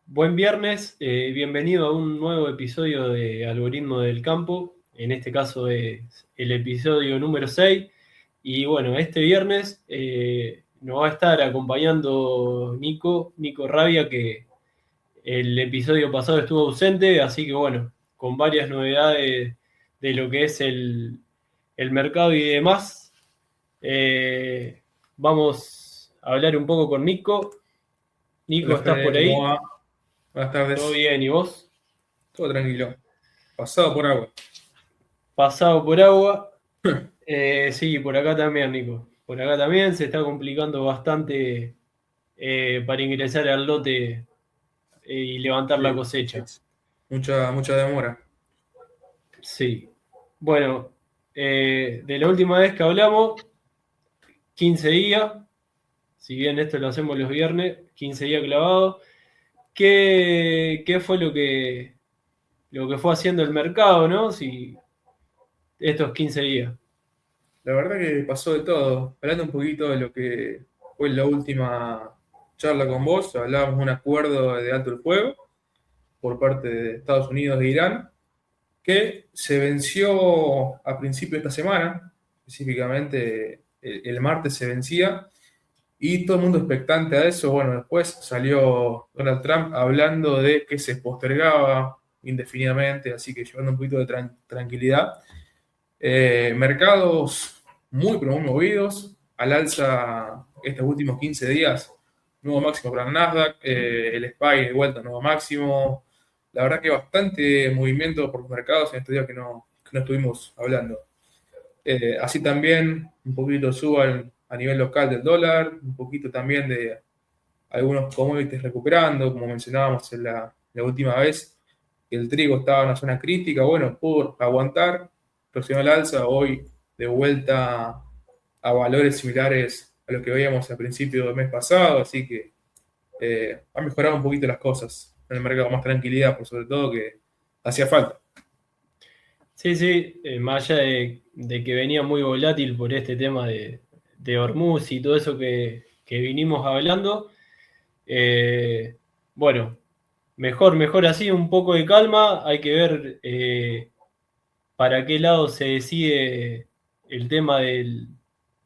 Buen viernes, bienvenido a un nuevo episodio de Algoritmo del Campo. En este caso es el episodio número 6. Y bueno, este viernes nos va a estar acompañando Nico Rabia, que el episodio pasado estuvo ausente, así que bueno, con varias novedades de lo que es el mercado y demás. Vamos a hablar un poco con Nico. Nico, Hola ¿estás por Fede, ¿cómo ahí? va? Buenas ¿Todo tardes. bien? ¿Y vos? Todo tranquilo. Pasado por agua. Pasado por agua. Sí, por acá también, Nico. Por acá también se está complicando bastante para ingresar al lote y levantar la Sí, cosecha. mucha demora. Sí. Bueno, de la última vez que hablamos, 15 días, si bien esto lo hacemos los viernes, 15 días clavados. ¿Qué fue lo que fue haciendo el mercado, ¿no? Si estos 15 días. La verdad que pasó de todo. Hablando un poquito de lo que fue la última charla con vos, hablábamos de un acuerdo de alto el fuego por parte de Estados Unidos e Irán, que se venció a principio de esta semana, específicamente el martes se vencía. Y todo el mundo expectante a eso. Bueno, después salió Donald Trump hablando de que se postergaba indefinidamente, así que llevando un poquito de tranquilidad. Mercados muy, pero muy movidos, al alza estos últimos 15 días, nuevo máximo para el Nasdaq, el SPY de vuelta, nuevo máximo. La verdad que bastante movimiento por los mercados en estos días que no estuvimos hablando. Así también un poquito suban a nivel local del dólar, un poquito también de algunos commodities recuperando, como mencionábamos en la última vez, que el trigo estaba en una zona crítica, bueno, pudo aguantar, presionó el alza, hoy de vuelta a valores similares a los que veíamos al principio del mes pasado, así que ha mejorado un poquito las cosas en el mercado, más tranquilidad, por sobre todo que hacía falta. Sí, sí, más allá de que venía muy volátil por este tema de Hormuz y todo eso que vinimos hablando, eh, bueno, mejor así, un poco de calma, hay que ver para qué lado se decide el tema del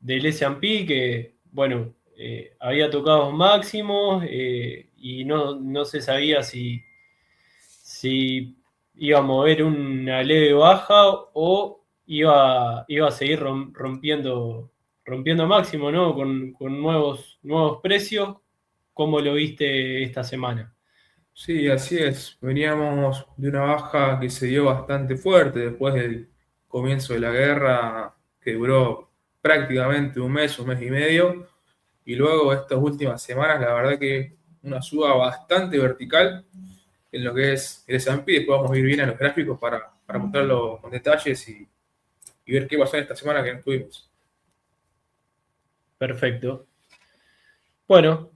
S&P, que bueno, había tocado máximos y no se sabía si iba a mover una leve baja o iba a seguir rompiendo máximo, ¿no? Con nuevos precios. ¿Cómo lo viste esta semana? Sí, así es. Veníamos de una baja que se dio bastante fuerte después del comienzo de la guerra, que duró prácticamente un mes y medio, y luego estas últimas semanas, la verdad que una suba bastante vertical en lo que es el S&P. Después vamos a ir bien a los gráficos para mostrarlo con detalles y ver qué pasó en esta semana que no estuvimos. Perfecto. Bueno,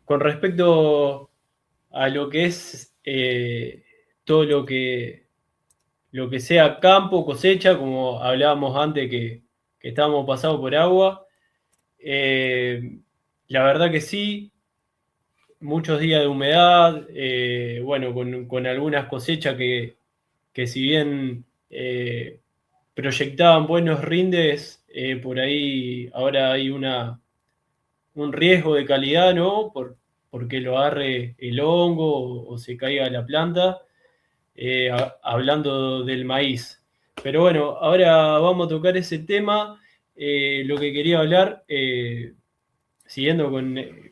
con respecto a lo que es todo lo que sea campo, cosecha, como hablábamos antes que estábamos pasados por agua. Eh, la verdad que sí, muchos días de humedad, bueno, con algunas cosechas que si bien proyectaban buenos rindes, por ahí ahora hay un riesgo de calidad, ¿no? Porque lo agarre el hongo o se caiga la planta, hablando del maíz. Pero bueno, ahora vamos a tocar ese tema. Lo que quería hablar, siguiendo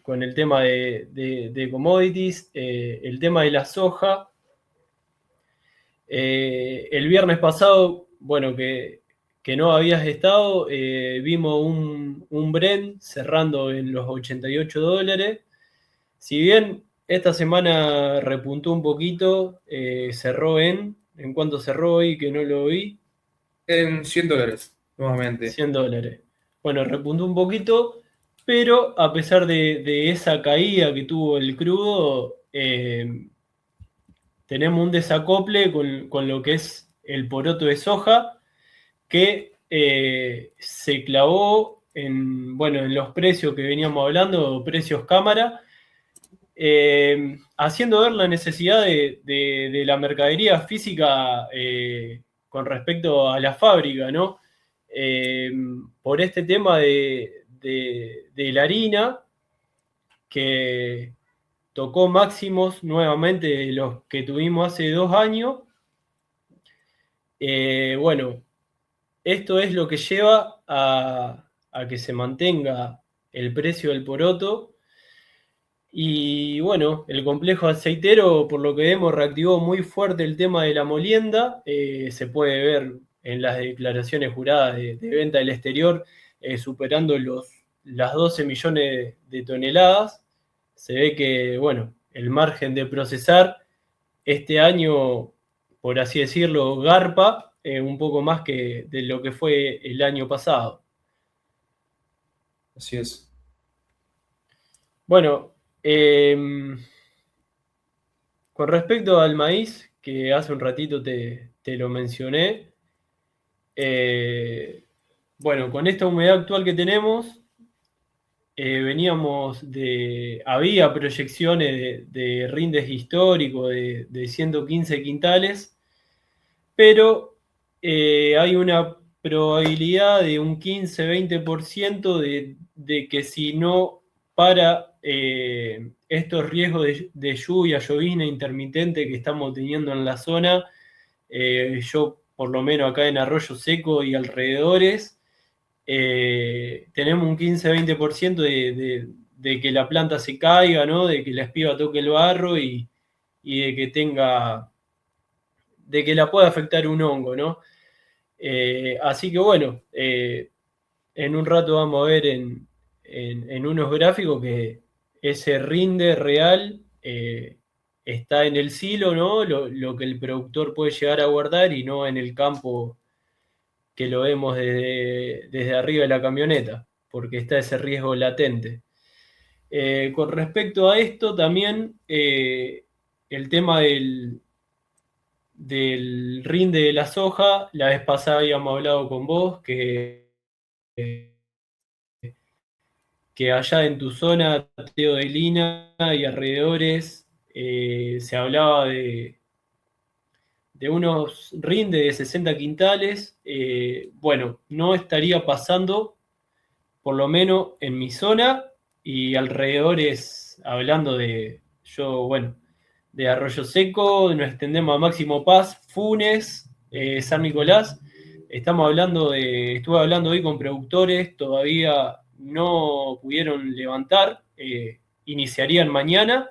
con el tema de commodities, el tema de la soja. El viernes pasado, bueno, que no habías estado, vimos un Brent cerrando en los $88. Si bien esta semana repuntó un poquito, cerró ¿en cuánto cerró hoy que no lo vi? En $100, nuevamente. $100. Bueno, repuntó un poquito, pero a pesar de esa caída que tuvo el crudo, tenemos un desacople con lo que es el poroto de soja, que se clavó bueno, en los precios que veníamos hablando, precios cámara, haciendo ver la necesidad de la mercadería física con respecto a la fábrica, ¿no? Por este tema de la harina, que tocó máximos nuevamente de los que tuvimos hace 2 años. Bueno, esto es lo que lleva a que se mantenga el precio del poroto. Y bueno, el complejo aceitero, por lo que vemos, reactivó muy fuerte el tema de la molienda. Se puede ver en las declaraciones juradas de venta del exterior, superando las 12 millones de toneladas. Se ve que, bueno, el margen de procesar este año, por así decirlo, garpa un poco más que de lo que fue el año pasado. Así es. Bueno, con respecto al maíz, que hace un ratito te lo mencioné, bueno, con esta humedad actual que tenemos, había proyecciones de rindes históricos de 115 quintales, pero hay una probabilidad de un 15-20% de que si no para estos riesgos de lluvia, llovizna intermitente que estamos teniendo en la zona, yo por lo menos acá en Arroyo Seco y alrededores, tenemos un 15-20% de que la planta se caiga, ¿no? De que la espiga toque el barro y de que la pueda afectar un hongo, ¿no? Así que bueno, en un rato vamos a ver en unos gráficos que ese rinde real está en el silo, ¿no? Lo que el productor puede llegar a guardar y no en el campo que lo vemos desde arriba de la camioneta, porque está ese riesgo latente. Con respecto a esto, también el tema del rinde de la soja, la vez pasada habíamos hablado con vos que allá en tu zona, Teo de Lina y alrededores, se hablaba de unos rindes de 60 quintales. Bueno, no estaría pasando, por lo menos en mi zona y alrededores, hablando bueno, de Arroyo Seco, nos extendemos a Máximo Paz, Funes, San Nicolás. Estuve hablando hoy con productores, todavía no pudieron levantar, iniciarían mañana,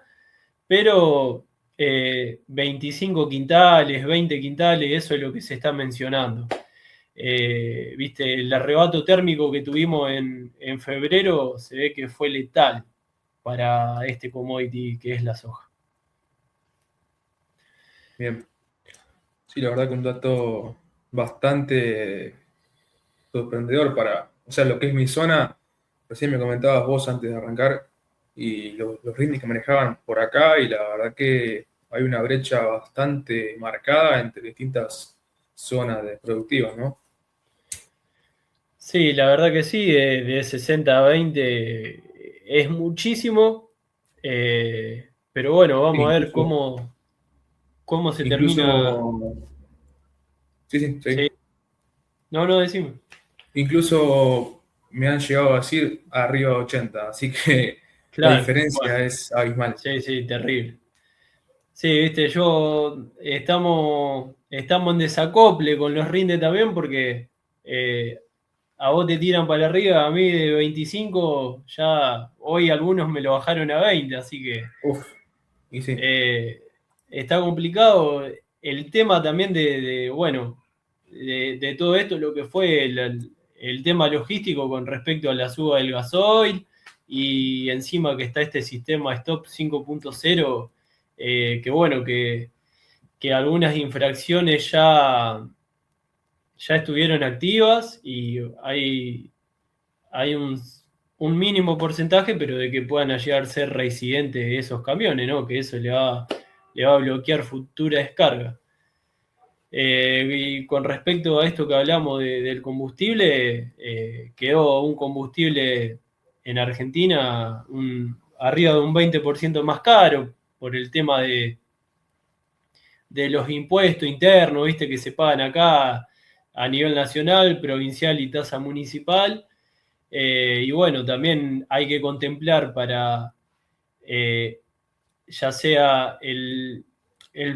pero 25 quintales, 20 quintales, eso es lo que se está mencionando. Viste, el arrebato térmico que tuvimos en febrero se ve que fue letal para este commodity que es la soja. Bien. Sí, la verdad que un dato bastante sorprendedor o sea, lo que es mi zona. Recién me comentabas vos antes de arrancar y los rindes que manejaban por acá y la verdad que hay una brecha bastante marcada entre distintas zonas productivas, ¿no? Sí, la verdad que sí, de 60 a 20 es muchísimo, pero bueno, vamos a ver Incluso, cómo se termina. incluso, sí, sí, Sí, sí. no, no decimos. Incluso me han llegado a decir arriba de 80, así que la Claro, bueno, diferencia es abismal. sí, sí, terrible. Sí, viste, estamos en desacople con los rindes también porque a vos te tiran para arriba, a mí de 25, ya hoy algunos me lo bajaron a 20, así que Uf, y sí, eh, está complicado. El tema también bueno, de todo esto, lo que fue el tema logístico con respecto a la suba del gasoil y encima que está este sistema Stop 5.0, que bueno, que algunas infracciones ya estuvieron activas y hay un mínimo porcentaje, pero de que puedan llegar a ser reincidentes de esos camiones, ¿no? Que eso le va a bloquear futura descarga. Y con respecto a esto que hablamos del combustible, quedó un combustible en Argentina, arriba de un 20% más caro por el tema de los impuestos internos, viste, que se pagan acá a nivel nacional, provincial y tasa municipal. Y bueno, también hay que contemplar para eh, ya sea el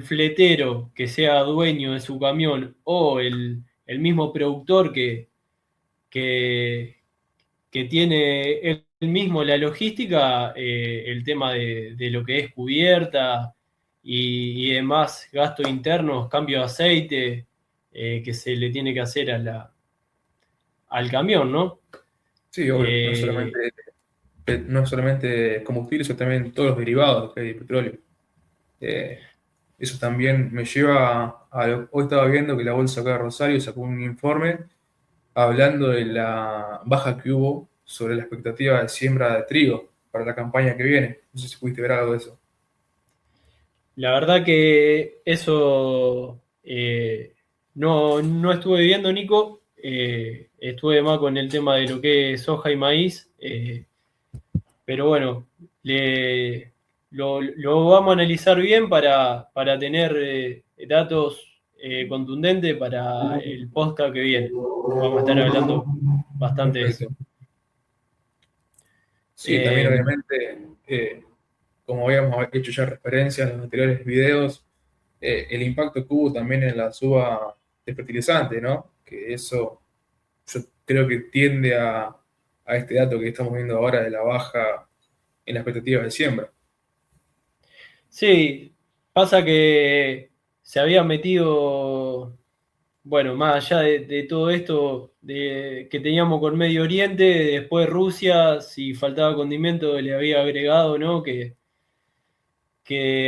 fletero que sea dueño de su camión o el mismo productor que, que tiene él mismo la logística, el tema de lo que es cubierta y demás gastos internos, cambio de aceite que se le tiene que hacer al camión, ¿no? Sí, obvio, Eh, no solamente combustible, sino también todos los derivados que hay de petróleo. Eh, Eso también me lleva hoy estaba viendo que la Bolsa acá de Rosario sacó un informe hablando de la baja que hubo sobre la expectativa de siembra de trigo para la campaña que viene. No sé si pudiste ver algo de eso. la verdad que eso no estuve viendo, Nico. Estuve más con el tema de lo que es soja y maíz. Pero bueno, lo vamos a analizar bien para tener datos contundentes para el podcast que viene. Vamos a estar hablando bastante de eso. Perfecto. Sí, también Eh, obviamente, como habíamos hecho ya referencia en los anteriores videos, el impacto que hubo también en la suba de fertilizante, ¿no? Que eso yo creo que tiende a este dato que estamos viendo ahora de la baja en las expectativas de siembra. sí, pasa que se había metido, bueno, más allá de todo esto que teníamos con Medio Oriente, después Rusia, si faltaba condimento, le había agregado, ¿no? Que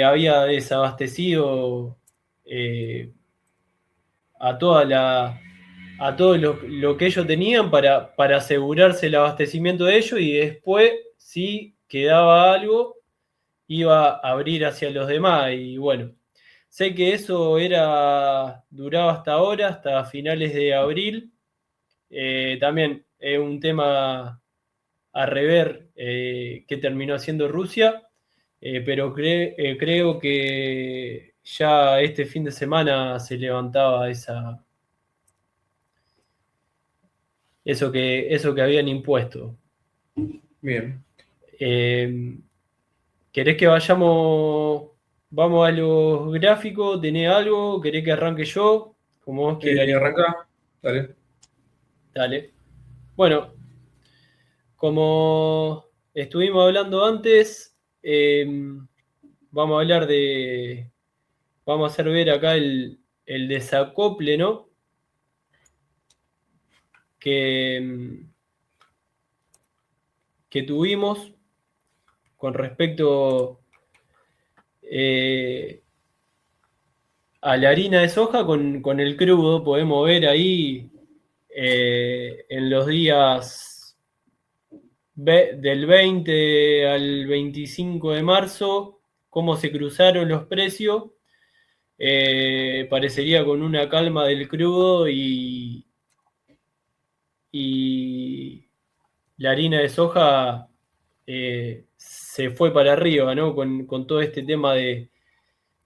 había desabastecido eh, a a todo lo que ellos tenían para asegurarse el abastecimiento de ellos y después, si quedaba algo, iba a abrir hacia los demás. Y bueno, sé que eso duraba hasta ahora, hasta finales de abril. También es un tema a rever qué terminó haciendo Rusia, pero creo que ya este fin de semana se levantaba eso que habían impuesto. Bien. Eh, ¿Querés que vamos a los gráficos? ¿Tenés algo? ¿Querés que arranque yo? Como vos quieras, Nico. Arranca. Dale. Dale. Bueno, como estuvimos hablando antes, vamos a hablar vamos a hacer ver acá el desacople, ¿no? Que, que tuvimos con respecto eh, a la harina de soja con el crudo. Podemos ver ahí en los días del 20 al 25 de marzo cómo se cruzaron los precios. Parecería con una calma del crudo y la harina de soja se fue para arriba, ¿no? Con todo este tema que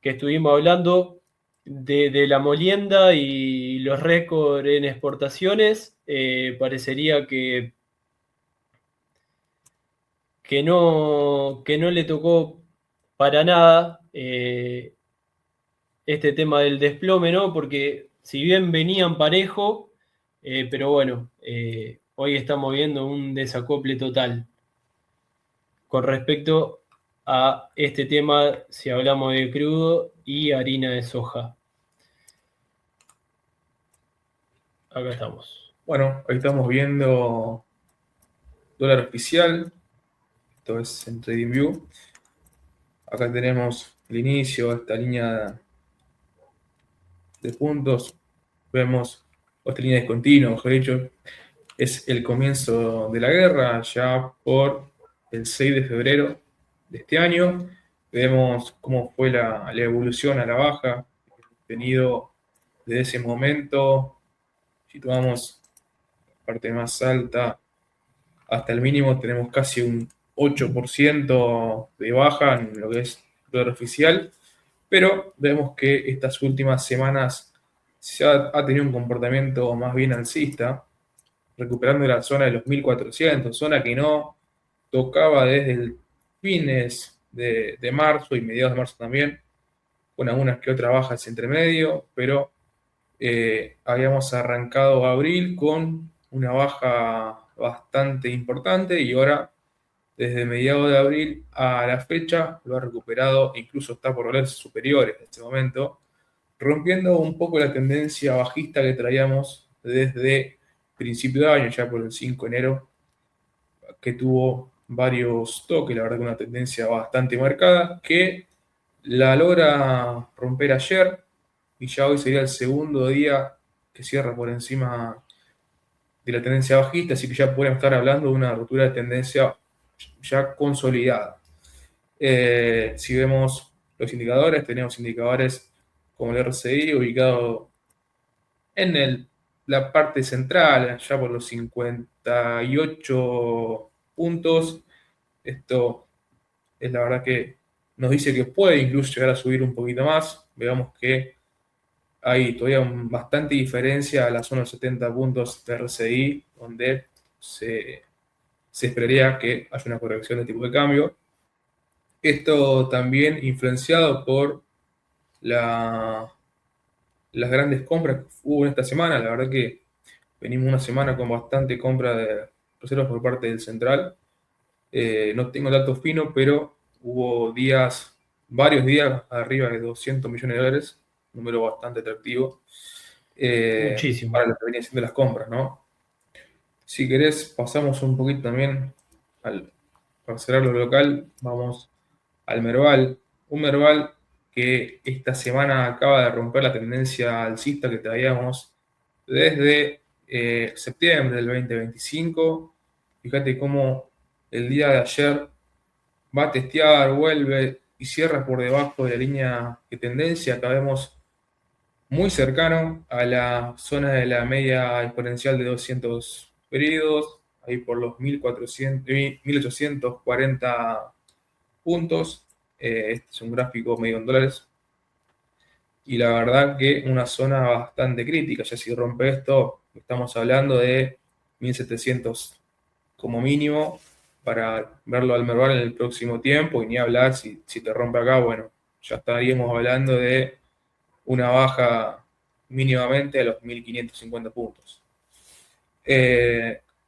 estuvimos hablando de la molienda y los récords en exportaciones, parecería que no le tocó para nada este tema del desplome, ¿no? Porque si bien venían parejo, pero bueno, hoy estamos viendo un desacople total con respecto a este tema si hablamos de crudo y harina de soja. Acá estamos. Bueno, ahí estamos viendo dólar oficial. Esto es en TradingView. Acá tenemos el inicio, esta línea de puntos. Vemos esta línea de continuo, mejor dicho. Es el comienzo de la guerra, ya por el 6 de febrero de este año. Vemos cómo fue la evolución a la baja tenido desde ese momento. Situamos la parte más alta hasta el mínimo, tenemos casi un 8% de baja en lo que es el dólar oficial, pero vemos que estas últimas semanas ha tenido un comportamiento más bien alcista, recuperando la zona de los 1400, zona que no tocaba desde el fines de marzo y mediados de marzo también, con algunas que otras bajas entre medio, pero habíamos arrancado abril con una baja bastante importante y ahora desde mediados de abril a la fecha lo ha recuperado, incluso está por valores superiores en este momento, rompiendo un poco la tendencia bajista que traíamos desde principio de año, ya por el 5 de enero, que tuvo varios toques, la verdad que una tendencia bastante marcada, que la logra romper ayer y ya hoy sería el segundo día que cierra por encima de la tendencia bajista, así que ya podemos estar hablando de una ruptura de tendencia ya consolidada. Si vemos los indicadores, tenemos indicadores como el RSI ubicado en la parte central, ya por los 58 puntos. Esto es la verdad que nos dice que puede incluso llegar a subir un poquito más. Veamos que hay todavía bastante diferencia a la zona de 70 puntos de RSI, donde se esperaría que haya una corrección de tipo de cambio. Esto también influenciado por las grandes compras que hubo en esta semana. La verdad que venimos una semana con bastante compra de reservas por parte del central. No tengo datos finos, pero hubo varios días arriba de 200 millones de dólares, número bastante atractivo Muchísimo. para lo que venía siendo las compras, ¿no? Si querés, pasamos un poquito también para cerrar lo local, vamos al Merval. Un Merval que esta semana acaba de romper la tendencia alcista que traíamos desde septiembre del 2025. Fíjate cómo el día de ayer va a testear, vuelve y cierra por debajo de la línea de tendencia. Acá vemos muy cercano a la zona de la media exponencial de 200 periodos, ahí por los 1840 puntos. Este es un gráfico medio en dólares. Y la verdad que una zona bastante crítica, ya si rompe esto, estamos hablando de 1700 como mínimo para verlo al Merval en el próximo tiempo, y ni hablar si te rompe acá, bueno, ya estaríamos hablando de una baja mínimamente a los 1550 puntos.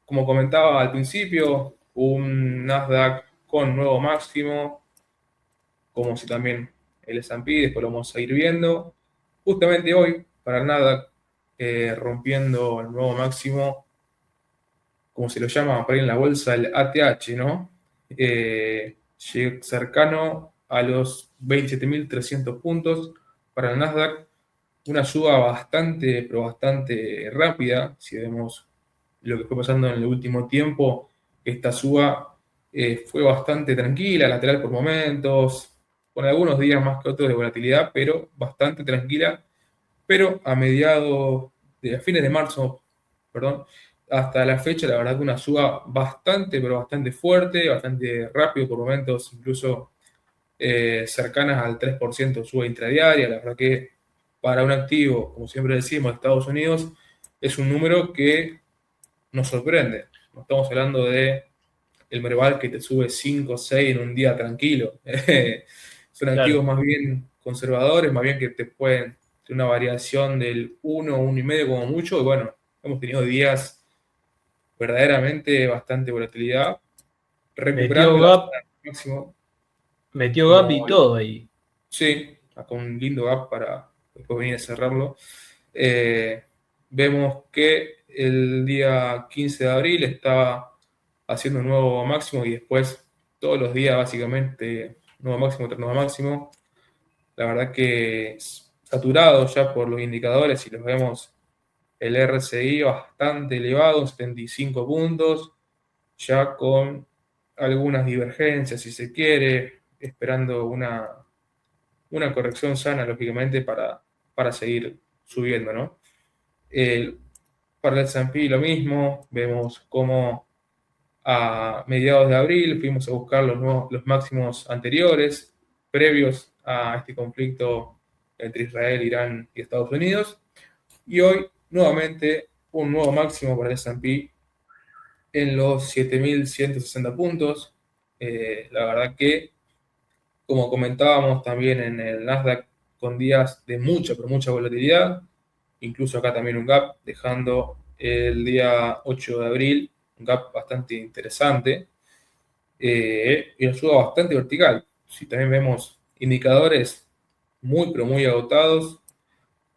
Como comentaba al principio, un Nasdaq con nuevo máximo, como si también el S&P, después lo vamos a ir viendo. Justamente hoy, para el Nasdaq, rompiendo el nuevo máximo, como se lo llama por ahí en la bolsa, el ATH, ¿no? Cercano a los 27.300 puntos para el Nasdaq, una suba bastante, pero bastante rápida. Si vemos lo que fue pasando en el último tiempo, esta suba fue bastante tranquila, lateral por momentos, con algunos días más que otros de volatilidad, pero bastante tranquila. Pero a fines de marzo, perdón, hasta la fecha, la verdad que una suba bastante, pero bastante fuerte, bastante rápido por momentos, incluso cercanas al 3% de suba intradiaria. La verdad que para un activo, como siempre decimos, de Estados Unidos, es un número que nos sorprende. No estamos hablando de el Merval que te sube 5 o 6 en un día tranquilo. Son activos Claro. más bien conservadores, más bien que te pueden tener una variación del 1 o 1,5 como mucho. Y bueno, hemos tenido días verdaderamente bastante volatilidad, Metió recuperando la zona gap, máximo, metió gap y como todo ahí. sí, acá un lindo gap para después venir a cerrarlo. Eh, Vemos que el día 15 de abril estaba haciendo un nuevo máximo y después todos los días básicamente nuevo máximo tras nuevo máximo. La verdad que es saturado ya por los indicadores y los vemos el RSI bastante elevado, 75 puntos, ya con algunas divergencias si se quiere, esperando una corrección sana, lógicamente, para seguir subiendo, ¿no? El, para el S&P lo mismo, vemos cómo a mediados de abril, fuimos a buscar los máximos anteriores, previos a este conflicto entre Israel, Irán y Estados Unidos. Y hoy, nuevamente, un nuevo máximo para el S&P en los 7.160 puntos. La verdad que, como comentábamos también en el Nasdaq, con días de mucha, pero mucha volatilidad, incluso acá también un gap, dejando el día 8 de abril un gap bastante interesante y una suba bastante vertical. Si también vemos indicadores muy, pero muy agotados,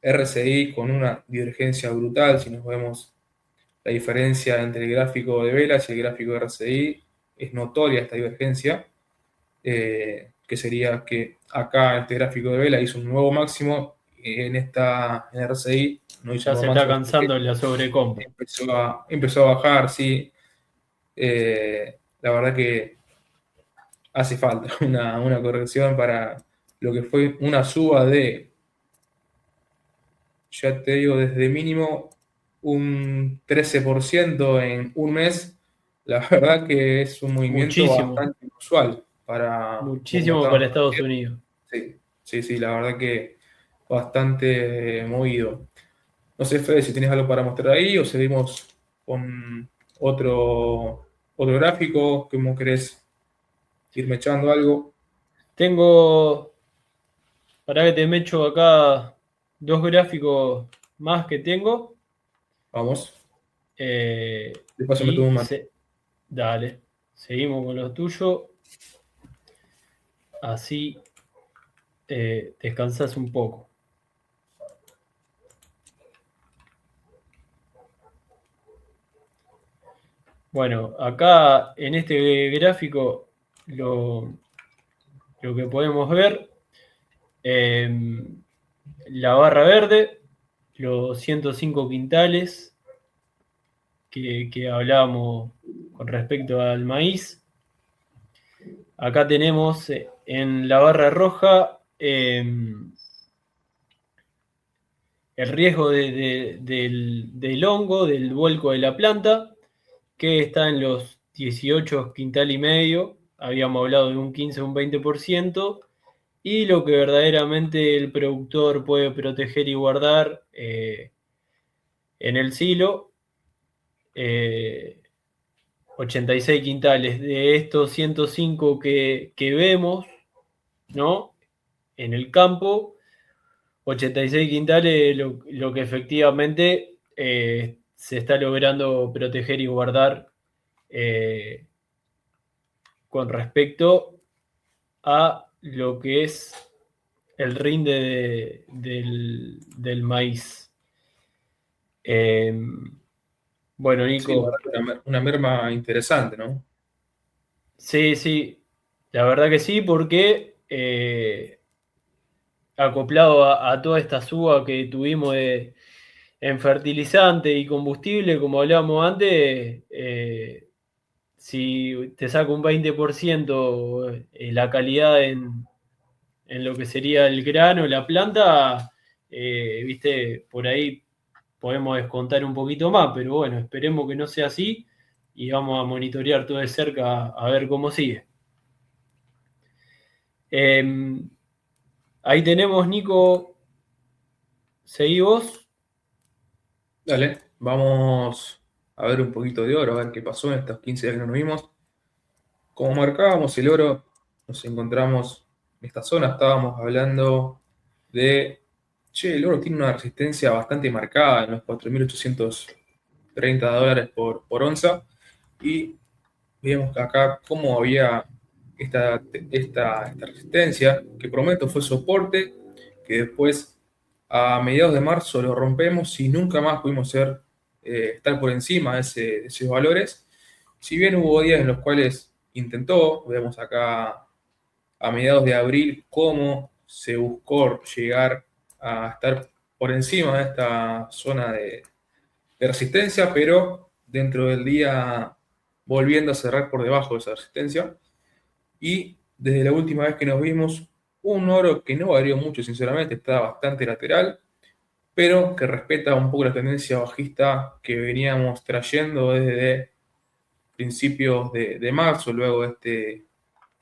RSI con una divergencia brutal, si nos vemos la diferencia entre el gráfico de velas y el gráfico de RSI, es notoria esta divergencia, que sería que acá este gráfico de vela hizo un nuevo máximo, en RSI no hizo un Ya se nuevo está máximo, cansando la sobrecompra. empezó a bajar, sí. La verdad que hace falta una corrección para lo que fue una suba de, ya te digo, desde mínimo un 13% en un mes. La verdad que es un movimiento Muchísimo, bastante inusual para como muchísimo para estamos. Estados Unidos. Sí, sí, sí, la verdad que bastante movido. No sé, Fede, si tienes algo para mostrar ahí o seguimos con otro gráfico, ¿cómo querés irme echando algo? Tengo, para que te me echo acá dos gráficos más que tengo. Vamos, eh, despacio me tomo y un mate. dale, seguimos con lo tuyo. Así descansas un poco. Bueno, acá en este gráfico lo que podemos ver, eh, la barra verde, los 105 quintales que hablábamos con respecto al maíz. Acá tenemos en la barra roja el riesgo del hongo, del vuelco de la planta, que está en los 18 quintal y medio. Habíamos hablado de un 15 o un 20%. Y lo que verdaderamente el productor puede proteger y guardar en el silo, eh, 86 quintales. De estos 105 que vemos, ¿no? En el campo, 86 quintales lo que efectivamente se está logrando proteger y guardar eh, con respecto a lo que es el rinde del maíz. Eh, bueno, Sí, la Nico, verdad que una merma interesante, ¿no? sí, sí, la verdad que sí, porque acoplado a toda esta suba que tuvimos en fertilizante y combustible, como hablábamos antes, si te saca un 20% la calidad en lo que sería el grano, la planta, viste, por ahí podemos descontar un poquito más, pero bueno, esperemos que no sea así y vamos a monitorear todo de cerca a ver cómo sigue. Eh, ahí tenemos, Nico, seguí vos. Dale, vamos a ver un poquito de oro, a ver qué pasó en estos 15 días que no nos vimos. Como marcábamos el oro, nos encontramos en esta zona, estábamos hablando de, che, el oro tiene una resistencia bastante marcada en los 4.830 dólares por onza, y vemos acá cómo había esta resistencia, que prometo fue soporte, que después a mediados de marzo lo rompemos y nunca más pudimos estar por encima de esos valores. Si bien hubo días en los cuales intentó, vemos acá a mediados de abril cómo se buscó llegar a estar por encima de esta zona de resistencia, pero dentro del día volviendo a cerrar por debajo de esa resistencia. Y desde la última vez que nos vimos, un oro que no varió mucho, sinceramente, está bastante lateral, pero que respeta un poco la tendencia bajista que veníamos trayendo desde principios de marzo, luego de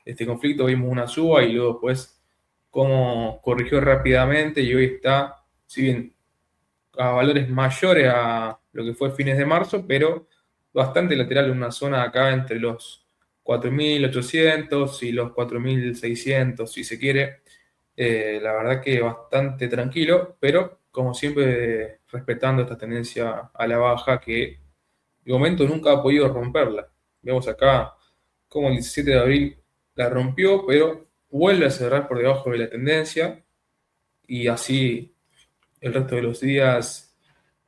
este conflicto, vimos una suba y luego pues cómo corrigió rápidamente y hoy está, si bien a valores mayores a lo que fue fines de marzo, pero bastante lateral en una zona acá entre los 4.800 y los 4.600, si se quiere. La verdad que bastante tranquilo, pero como siempre respetando esta tendencia a la baja que de momento nunca ha podido romperla. Vemos acá como el 17 de abril la rompió, pero vuelve a cerrar por debajo de la tendencia y así el resto de los días,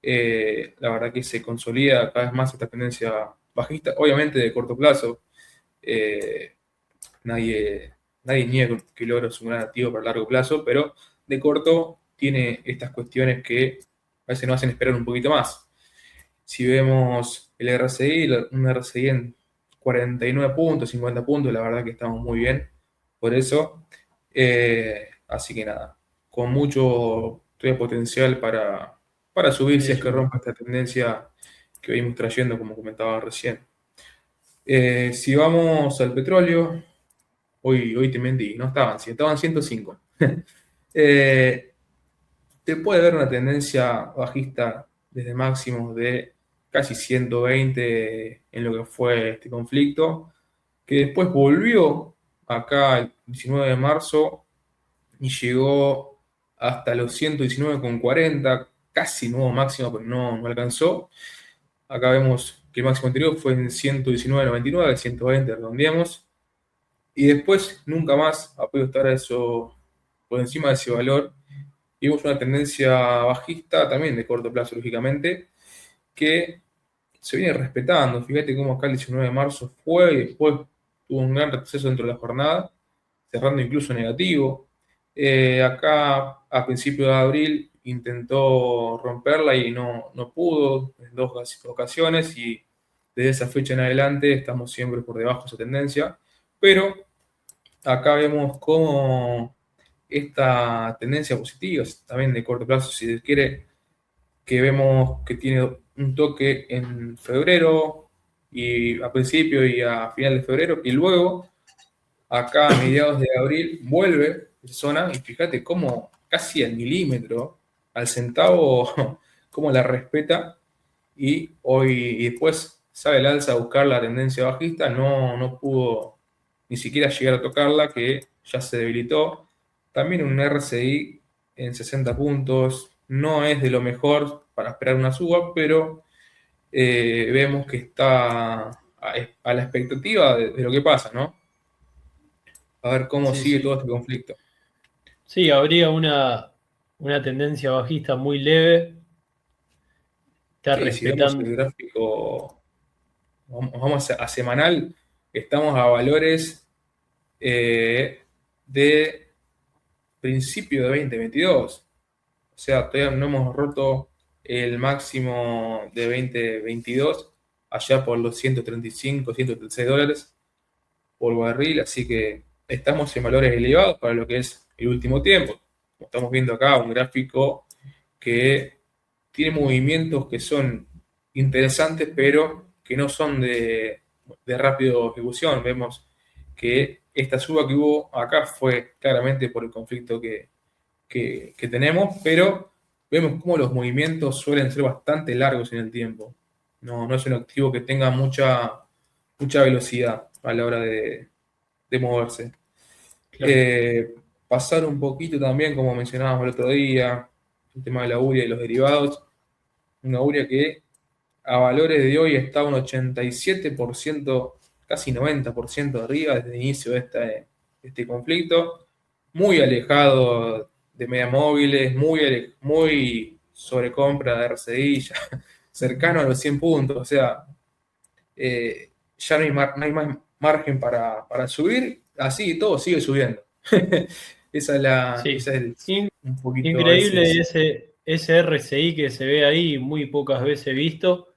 la verdad que se consolida cada vez más esta tendencia bajista, obviamente de corto plazo. eh, nadie, nadie niega que el oro es un gran activo para largo plazo, pero de corto tiene estas cuestiones que a veces nos hacen esperar un poquito más. Si vemos el RSI, un RSI en 49 puntos, 50 puntos, la verdad que estamos muy bien por eso. Así que nada, con mucho todavía potencial para subir si es que rompa esta tendencia que venimos trayendo, como comentaba recién. Si vamos al petróleo, hoy te mentí, no estaban 100, estaban 105. Eh, te puede ver una tendencia bajista desde máximos de casi 120 en lo que fue este conflicto, que después volvió acá el 19 de marzo y llegó hasta los 119,40, casi nuevo máximo, pero no alcanzó. Acá vemos que el máximo anterior fue en 119,99, 120 redondeamos, y después nunca más ha podido estar a eso, por encima de ese valor. Y vimos una tendencia bajista también de corto plazo, lógicamente, que se viene respetando. Fíjate cómo acá el 19 de marzo fue y después tuvo un gran retroceso dentro de la jornada, cerrando incluso negativo. Acá a principios de abril intentó romperla y no pudo en dos ocasiones y desde esa fecha en adelante estamos siempre por debajo de esa tendencia. Pero acá vemos cómo esta tendencia positiva, también de corto plazo, si se quiere, que vemos que tiene un toque en febrero y a principio y a final de febrero, y luego acá a mediados de abril vuelve esa zona y fíjate cómo casi al milímetro, al centavo, cómo la respeta y hoy y después sale el alza a buscar la tendencia bajista, no pudo ni siquiera llegar a tocarla, que ya se debilitó. También un RSI en 60 puntos, no es de lo mejor para esperar una suba, pero vemos que está a la expectativa de lo que pasa, ¿no? A ver cómo Sí, sigue todo sí. este conflicto. Sí, habría una tendencia bajista muy leve. Está Sí, si vemos respetando. el gráfico, vamos a semanal, estamos a valores de principio de 2022. O sea, todavía no hemos roto el máximo de 2022, allá por los 135, 136 dólares por barril, así que estamos en valores elevados para lo que es el último tiempo. Como estamos viendo acá, un gráfico que tiene movimientos que son interesantes, pero que no son de rápida ejecución. Vemos que esta suba que hubo acá fue claramente por el conflicto que tenemos, pero vemos cómo los movimientos suelen ser bastante largos en el tiempo. No es un activo que tenga mucha velocidad a la hora de moverse. Claro. Pasar un poquito también, como mencionábamos el otro día, el tema de la URIA y los derivados. Una URIA que a valores de hoy está un 87%, casi 90% arriba desde el inicio de este conflicto, muy alejado de media móviles, muy sobrecompra de RCI, ya cercano a los 100 puntos, o sea, ya no hay más margen para subir, así todo sigue subiendo. Sí. Esa es un poquito a Increíble veces, ese RSI que se ve ahí, muy pocas veces visto.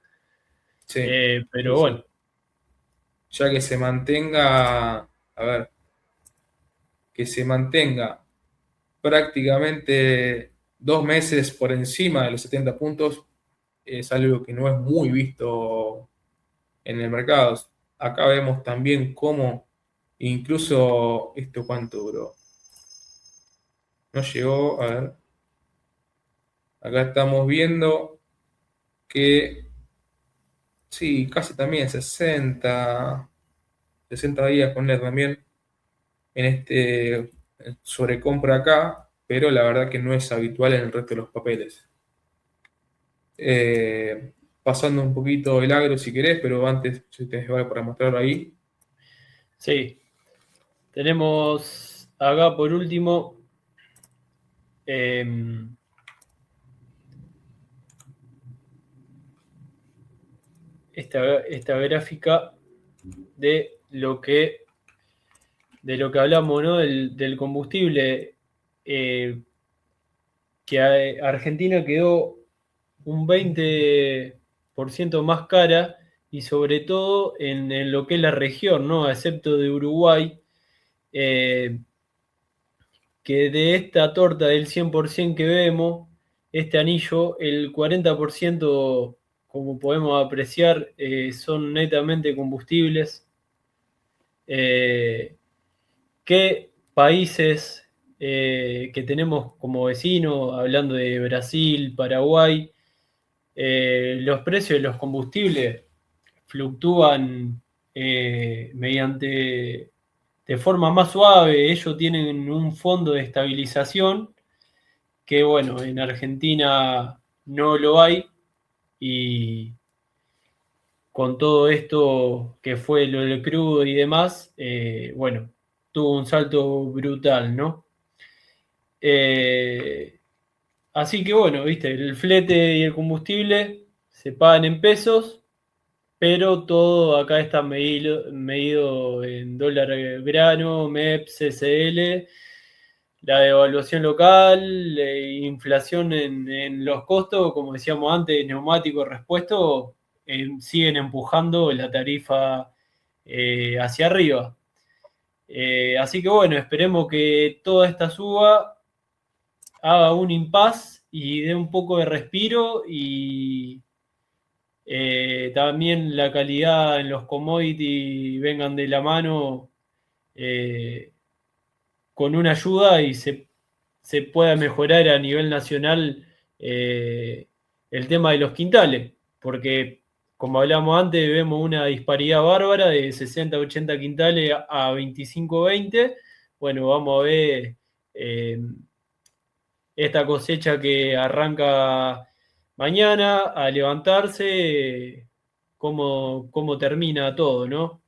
sí, sí, Pero sí. bueno, Ya que se mantenga, a ver, que se mantenga prácticamente 2 meses por encima de los 70 puntos es algo que no es muy visto en el mercado. Acá vemos también cómo incluso esto cuánto duró. No llegó, a ver, acá estamos viendo que sí, casi también 60 días poner también en este sobrecompra acá, pero la verdad que no es habitual en el resto de los papeles. Eh, Pasando un poquito el agro si querés, pero antes, si tenés algo para mostrarlo ahí. Sí, tenemos acá por último em, esta gráfica de lo que hablamos, ¿no? Del combustible, eh, que Argentina quedó un 20% más cara y sobre todo en lo que es la región, ¿no? Excepto de Uruguay, eh, que de esta torta del 100% que vemos, este anillo, el 40%, como podemos apreciar, son netamente combustibles. Eh, ¿Qué países que tenemos como vecinos, hablando de Brasil, Paraguay, los precios de los combustibles fluctúan de forma más suave? Ellos tienen un fondo de estabilización que, bueno, en Argentina no lo hay, y con todo esto que fue lo del crudo y demás, bueno, tuvo un salto brutal, ¿no? Eh, Así que bueno, viste, el flete y el combustible se pagan en pesos, pero todo acá está medido en dólar grano, MEP, CCL, la devaluación local, inflación en los costos, como decíamos antes, neumáticos, repuestos, siguen empujando la tarifa hacia arriba. Así que bueno, esperemos que toda esta suba haga un impas y dé un poco de respiro, y también la calidad en los commodities vengan de la mano, eh, con una ayuda, y se pueda mejorar a nivel nacional el tema de los quintales, porque como hablamos antes, vemos una disparidad bárbara de 60 80 quintales a 25 20. Bueno, vamos a ver eh, esta cosecha que arranca mañana a levantarse, cómo termina todo, ¿no?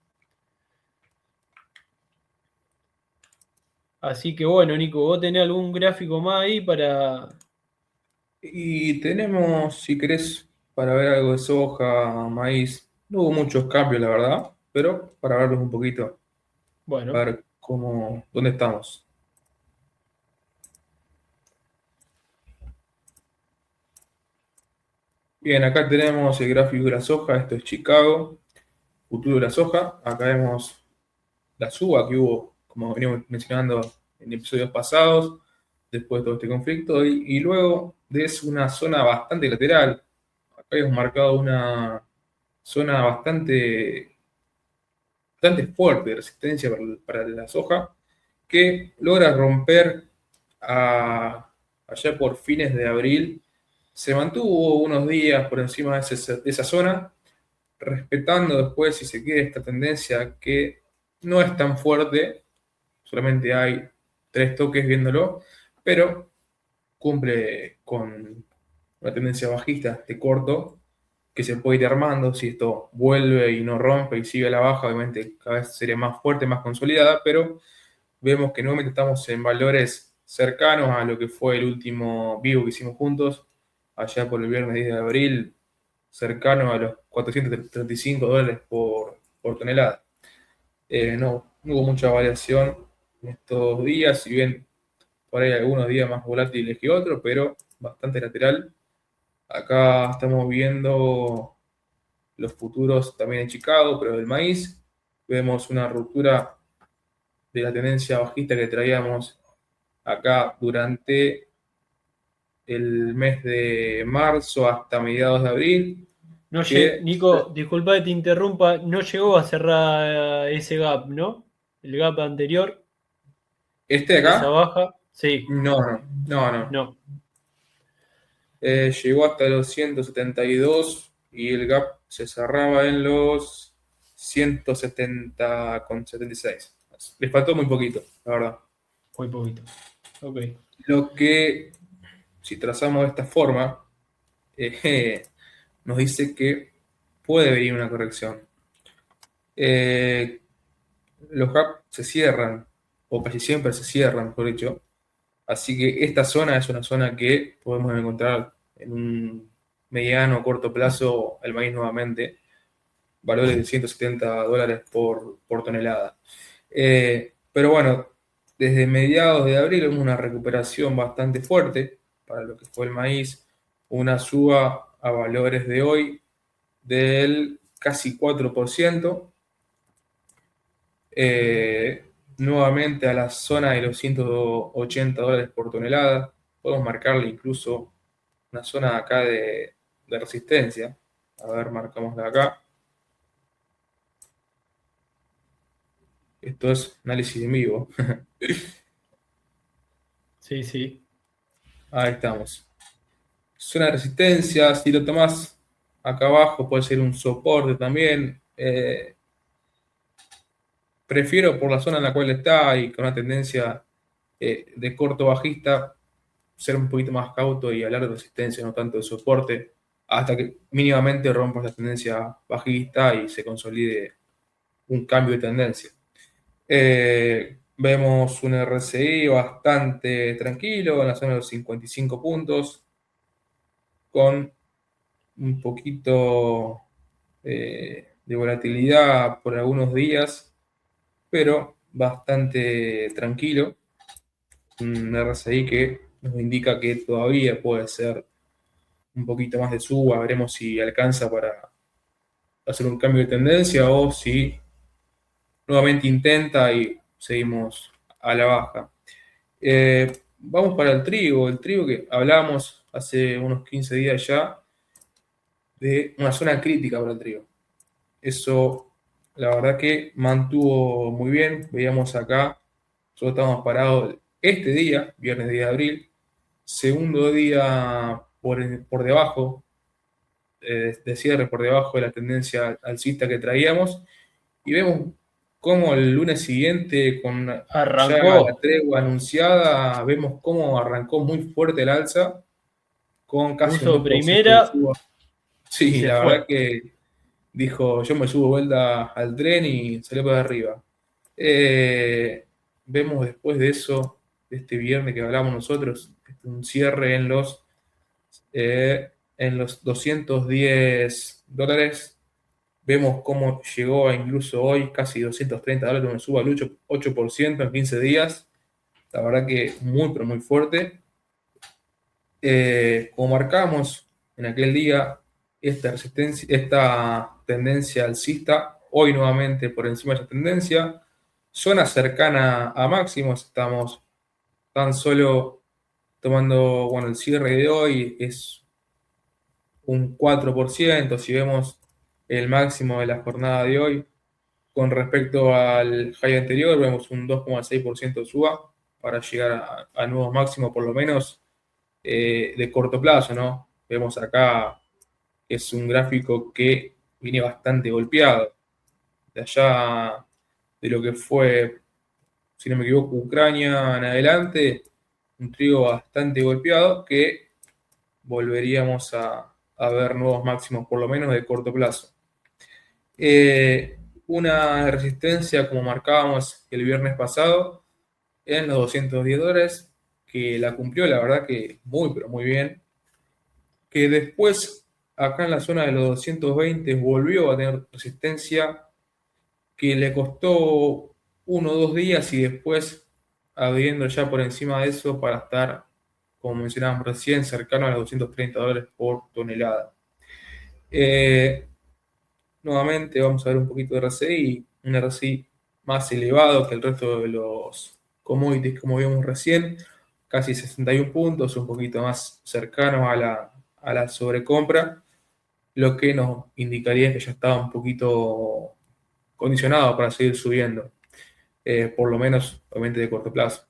Así que bueno, Nico, ¿vos tenés algún gráfico más ahí para...? Y tenemos, si querés, para ver algo de soja, maíz. No hubo muchos cambios, la verdad, pero para verlos un poquito, a Bueno, ver cómo, dónde estamos. Bien, acá tenemos el gráfico de la soja, esto es Chicago, futuro de la soja. Acá vemos la suba que hubo, como venimos mencionando en episodios pasados, después de todo este conflicto, y luego de eso una zona bastante lateral. Acá hemos marcado una zona bastante fuerte de resistencia para la soja, que logra romper allá por fines de abril. Se mantuvo unos días por encima de esa zona, respetando después, si se quiere, esta tendencia que no es tan fuerte, solamente hay 3 toques viéndolo, pero cumple con una tendencia bajista de corto, que se puede ir armando. Si esto vuelve y no rompe y sigue a la baja, obviamente cada vez sería más fuerte, más consolidada, pero vemos que nuevamente estamos en valores cercanos a lo que fue el último vivo que hicimos juntos, allá por el viernes 10 de abril, cercano a los $435 por tonelada. No hubo mucha variación en estos días, si bien por ahí algunos días más volátiles que otros, pero bastante lateral. Acá estamos viendo los futuros también en Chicago, pero del maíz. Vemos una ruptura de la tendencia bajista que traíamos acá durante el mes de marzo hasta mediados de abril. No que Nico, disculpa que te interrumpa, no llegó a cerrar ese gap, ¿no? El gap anterior, este de esa acá, baja. Sí, no. no. Llegó hasta los 172 y el gap se cerraba en los 170,76. Les faltó muy poquito, la verdad. Muy poquito. Ok. Lo que, si trazamos de esta forma, nos dice que puede venir una corrección. Eh, los gaps se cierran, o casi siempre se cierran, por dicho. Así que esta zona es una zona que podemos encontrar en un mediano o corto plazo el maíz nuevamente, valores de $170 por tonelada. Pero bueno, desde mediados de abril vemos una recuperación bastante fuerte para lo que fue el maíz, una suba a valores de hoy del casi 4%, nuevamente a la zona de los $180 por tonelada. Podemos marcarle incluso una zona acá de resistencia. A ver, marcamos de acá. Esto es análisis en vivo. Sí, sí. Ahí estamos. Zona de resistencia, si lo tomás acá abajo puede ser un soporte también. Prefiero por la zona en la cual está y con una tendencia de corto bajista ser un poquito más cauto y hablar de resistencia, no tanto de soporte, hasta que mínimamente rompas la tendencia bajista y se consolide un cambio de tendencia. Vemos un RSI bastante tranquilo en la zona de los 55 puntos, con un poquito de volatilidad por algunos días, pero bastante tranquilo. Un RSI que nos indica que todavía puede ser un poquito más de suba, veremos si alcanza para hacer un cambio de tendencia o si nuevamente intenta y seguimos a la baja. Vamos para el trigo que hablábamos hace unos 15 días ya de una zona crítica para el trigo. Eso, la verdad que mantuvo muy bien. Veíamos acá, nosotros estábamos parados este día, viernes 10 de abril, segundo día por debajo, de cierre por debajo de la tendencia alcista que traíamos, y vemos cómo el lunes siguiente, con ya la Arrancó, tregua anunciada, vemos cómo arrancó muy fuerte el alza, con casi un puso 2% de primera suba. y Sí, se la verdad fue. que dijo, yo me subo vuelta al tren y salió para arriba. Eh, Vemos después de eso, de este viernes que hablamos nosotros, un cierre en los $210. Vemos cómo llegó a incluso hoy casi $230, una suba al 8% en 15 días. La verdad que muy, pero muy fuerte. Como marcamos en aquel día, esta tendencia alcista, hoy nuevamente por encima de esa tendencia, zona cercana a máximos, estamos tan solo tomando, bueno, el cierre de hoy es un 4%. Si vemos el máximo de la jornada de hoy con respecto al high anterior, vemos un 2,6% de suba para llegar a nuevos máximos, por lo menos de corto plazo, ¿no? Vemos acá que es un gráfico que viene bastante golpeado. De allá de lo que fue, si no me equivoco, Ucrania en adelante, un trigo bastante golpeado que volveríamos a ver nuevos máximos, por lo menos de corto plazo. Una resistencia, como marcábamos el viernes pasado, en los $210, que la cumplió, la verdad que muy, pero muy bien. Que después, acá en la zona de los 220, volvió a tener resistencia, que le costó 1 o 2 días y después abriendo ya por encima de eso para estar, como mencionábamos recién, cercano a los $230 por tonelada. Eh, Nuevamente vamos a ver un poquito de RSI, un RSI más elevado que el resto de los commodities como vimos recién, casi 61 puntos, un poquito más cercano a la sobrecompra. lo que nos indicaría que ya estaba un poquito condicionado para seguir subiendo, por lo menos, obviamente, de corto plazo.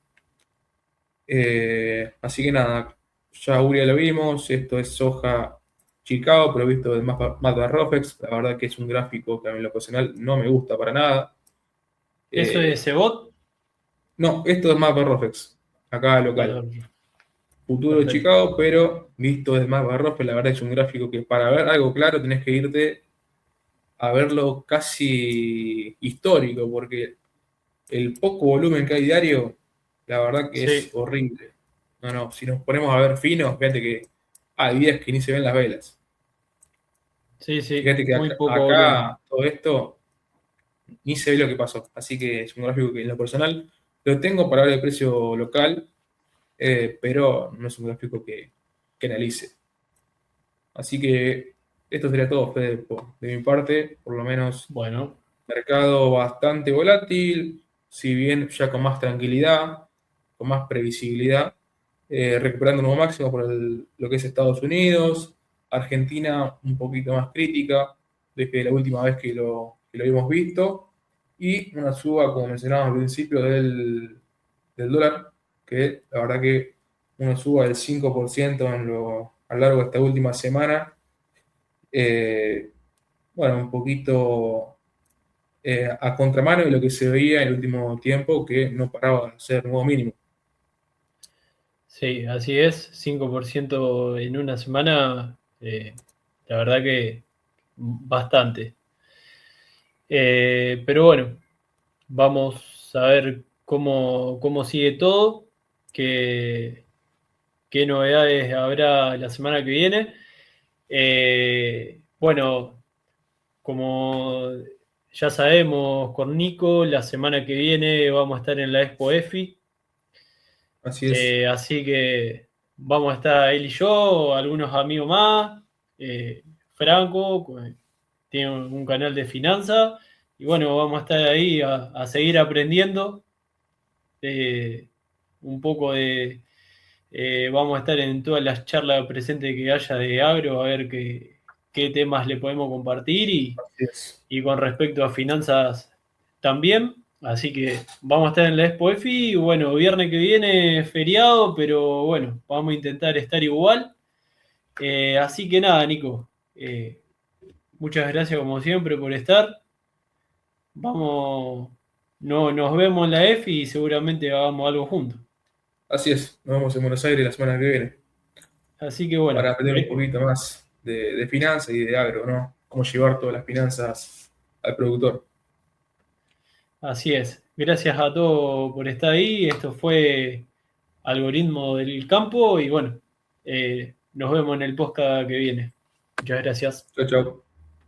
Así que nada, ya Uria lo vimos, esto es soja Chicago, pero visto del mapa Rofex, la verdad que es un gráfico que a mí en lo personal no me gusta para nada. ¿Eso es Eh, Cebot? no, esto es mapa Rofex, acá local. Futuro de Perfecto. Chicago, pero visto desde mapa Rofex, la verdad es un gráfico que para ver algo claro tenés que irte a verlo casi histórico, porque el poco volumen que hay diario, la verdad que es Sí, horrible. No, no, si nos ponemos a ver finos, fíjate que hay días que ni se ven las velas. sí, sí, Fíjate que muy poco volumen. acá todo esto ni se ve lo que pasó. Así que es un gráfico que en lo personal lo tengo para ver el precio local, pero no es un gráfico que analice. Así que esto sería todo, Fede, de mi parte, por lo menos Bueno, mercado bastante volátil, si bien ya con más tranquilidad, con más previsibilidad, recuperando nuevo máximo por lo que es Estados Unidos, Argentina un poquito más crítica desde la última vez que lo hemos visto, y una suba, como mencionábamos al principio, del dólar, que la verdad que una suba del 5% a lo largo de esta última semana, eh, bueno, un poquito a contramano de lo que se veía en el último tiempo, que no paraba de ser nuevo mínimo. sí, así es. 5% en una semana, la verdad que bastante. Pero bueno, vamos a ver cómo sigue todo, qué, qué novedades habrá la semana que viene. Bueno, como ya sabemos con Nico, la semana que viene vamos a estar en la Expo EFI, Así es, así que vamos a estar él y yo, algunos amigos más, Franco, que tiene un canal de finanzas, y bueno, vamos a estar ahí a seguir aprendiendo eh, un poco vamos a estar en todas las charlas presentes que haya de agro, a ver qué temas le podemos compartir así es. y con respecto a finanzas también. Así que vamos a estar en la Expo EFI. Bueno, viernes que viene feriado, pero bueno, vamos a intentar estar igual. Así que nada, Nico, muchas gracias como siempre por estar. Vamos, no, nos vemos en la EFI y seguramente hagamos algo juntos. Así es. Nos vemos en Buenos Aires la semana que viene Así que para bueno, aprender un poquito más de finanzas y de agro, ¿no? Cómo llevar todas las finanzas al productor. así es. Gracias a todos por estar ahí. Esto fue Algoritmo del Campo y bueno, nos vemos en el podcast que viene. Muchas gracias. Chao, chao.